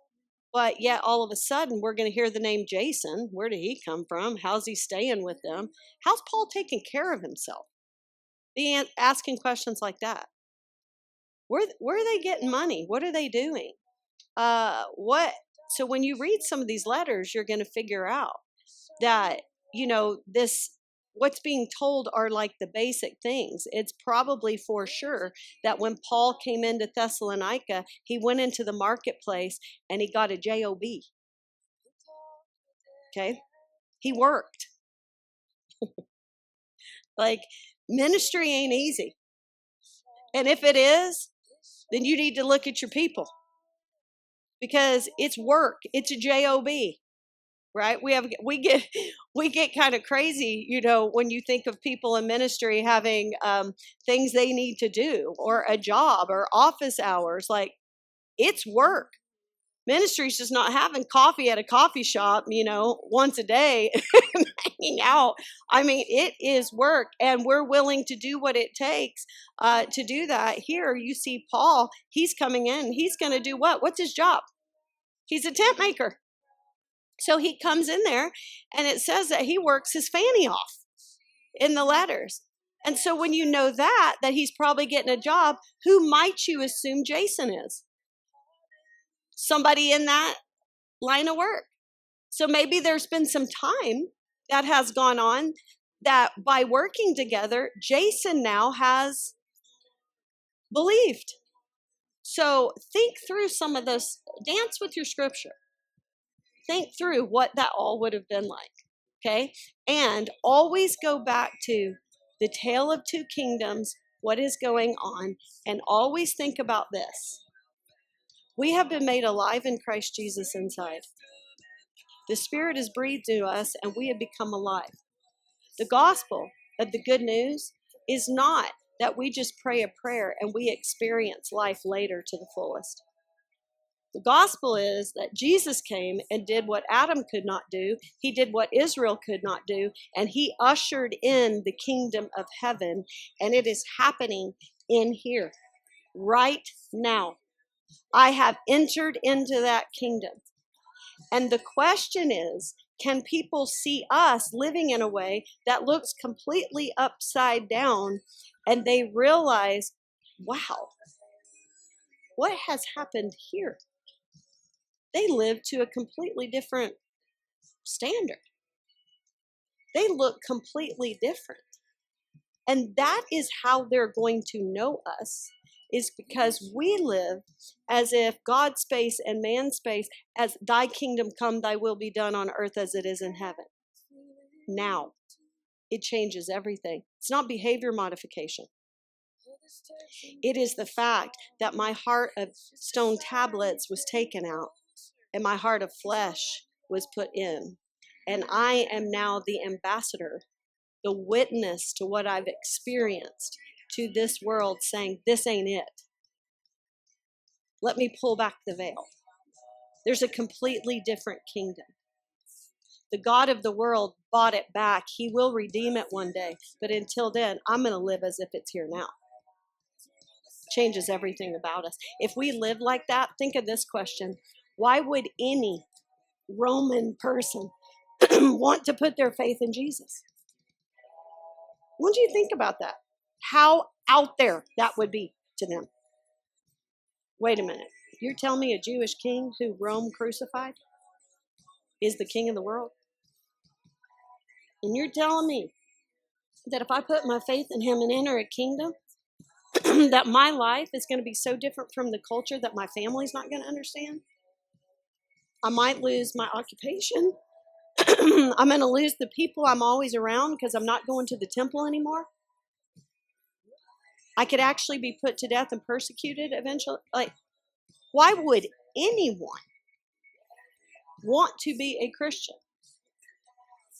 But yet all of a sudden we're going to hear the name Jason. Where did he come from? How's he staying with them? How's Paul taking care of himself? Be asking questions like that. Where are they getting money? What are they doing? What So when you read some of these letters, you're going to figure out that, this, what's being told are like the basic things. It's probably for sure that when Paul came into Thessalonica, he went into the marketplace and he got a job. Okay. He worked. Like, ministry ain't easy. And if it is, then you need to look at your people, because it's work. It's a job, right? We get kind of crazy, when you think of people in ministry having things they need to do, or a job, or office hours. Like, it's work. Ministry is just not having coffee at a coffee shop, once a day, hanging out. I mean, it is work, and we're willing to do what it takes to do that. Here you see Paul, he's coming in. He's going to do what? What's his job? He's a tent maker. So he comes in there, and it says that he works his fanny off in the letters. And so when you know that he's probably getting a job, who might you assume Jason is? Somebody in that line of work. So maybe there's been some time that has gone on that by working together, Jason now has believed. So think through some of this. Dance with your scripture. Think through what that all would have been like. Okay? And always go back to the tale of two kingdoms, what is going on, and always think about this. We have been made alive in Christ Jesus inside. The Spirit is breathed to us, and we have become alive. The gospel of the good news is not that we just pray a prayer and we experience life later to the fullest. The gospel is that Jesus came and did what Adam could not do. He did what Israel could not do, and he ushered in the kingdom of heaven, and it is happening in here right now. I have entered into that kingdom. And the question is, can people see us living in a way that looks completely upside down, and they realize, wow, what has happened here? They live to a completely different standard. They look completely different. And that is how they're going to know us, is because we live as if God's space and man's space, as thy kingdom come, thy will be done on earth as it is in heaven. Now, it changes everything. It's not behavior modification. It is the fact that my heart of stone tablets was taken out, and my heart of flesh was put in. And I am now the ambassador, the witness to what I've experienced to this world, saying, this ain't it. Let me pull back the veil. There's a completely different kingdom. The God of the world bought it back. He will redeem it one day. But until then, I'm going to live as if it's here now. Changes everything about us. If we live like that, think of this question. Why would any Roman person want to put their faith in Jesus? Wouldn't you think about that? How out there that would be to them. Wait a minute. You're telling me a Jewish king who Rome crucified is the king of the world? And you're telling me that if I put my faith in him and enter a kingdom, that my life is going to be so different from the culture that my family's not going to understand? I might lose my occupation. I'm going to lose the people I'm always around because I'm not going to the temple anymore. I could actually be put to death and persecuted eventually. Like, why would anyone want to be a Christian?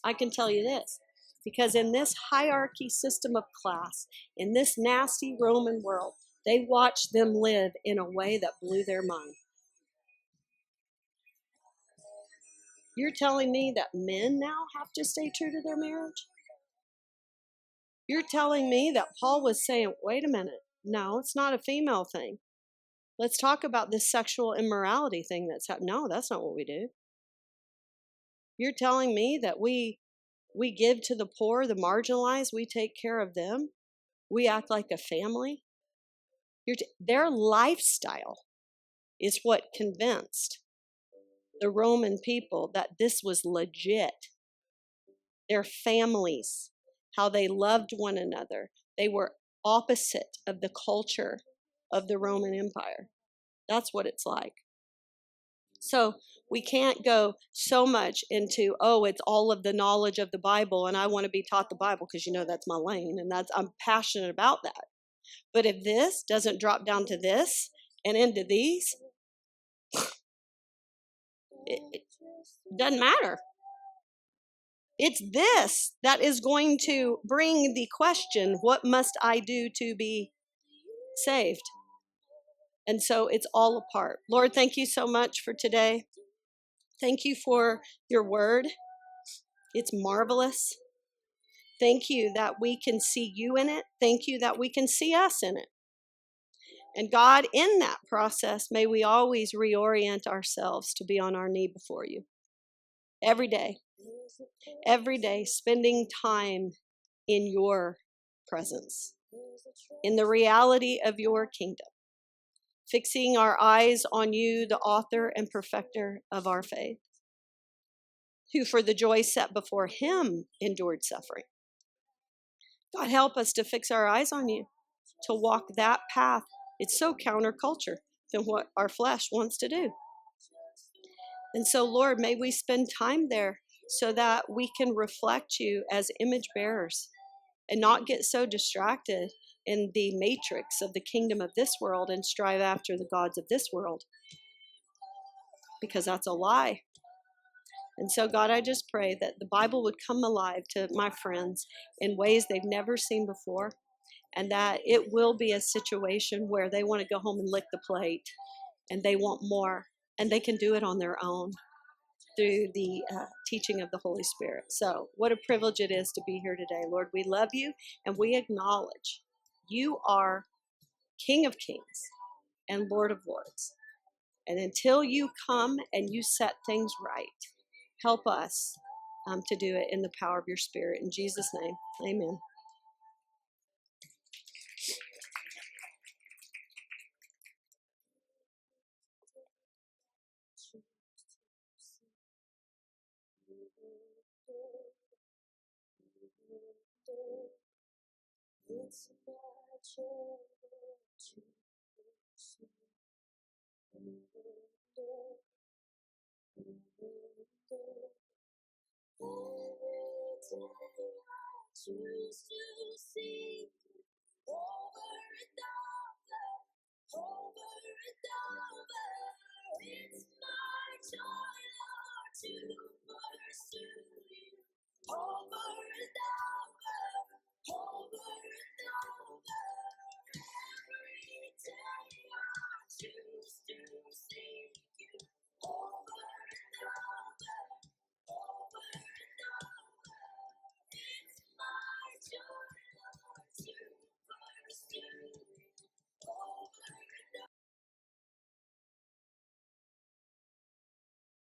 I can tell you this, because in this hierarchy system of class, in this nasty Roman world, they watched them live in a way that blew their mind. You're telling me that men now have to stay true to their marriage? You're telling me that Paul was saying, wait a minute, no, it's not a female thing. Let's talk about this sexual immorality thing that's happening. No, that's not what we do. You're telling me that we give to the poor, the marginalized, we take care of them, we act like a family? Their lifestyle is what convinced the Roman people that this was legit. Their families, how they loved one another. They were opposite of the culture of the Roman Empire. That's what it's like. So we can't go so much into, oh, it's all of the knowledge of the Bible, and I want to be taught the Bible because that's my lane, and I'm passionate about that. But if this doesn't drop down to this and into these, it doesn't matter. It's this that is going to bring the question, what must I do to be saved? And so it's all a part. Lord, thank you so much for today. Thank you for your word. It's marvelous. Thank you that we can see you in it. Thank you that we can see us in it. And God, in that process, may we always reorient ourselves to be on our knee before you. Every day, spending time in your presence, in the reality of your kingdom, fixing our eyes on you, the author and perfecter of our faith, who for the joy set before him endured suffering. God, help us to fix our eyes on you, to walk that path. It's so counterculture than what our flesh wants to do. And so, Lord, may we spend time there so that we can reflect you as image bearers and not get so distracted in the matrix of the kingdom of this world and strive after the gods of this world, because that's a lie. And so, God, I just pray that the Bible would come alive to my friends in ways they've never seen before, and that it will be a situation where they want to go home and lick the plate, and they want more, and they can do it on their own through the teaching of the Holy Spirit. So what a privilege it is to be here today. Lord, we love you, and we acknowledge you are King of Kings and Lord of Lords. And until you come and you set things right, help us to do it in the power of your Spirit. In Jesus' name, amen. It's my joy to see. Every day I choose to see over and over, over and over. It's my joy.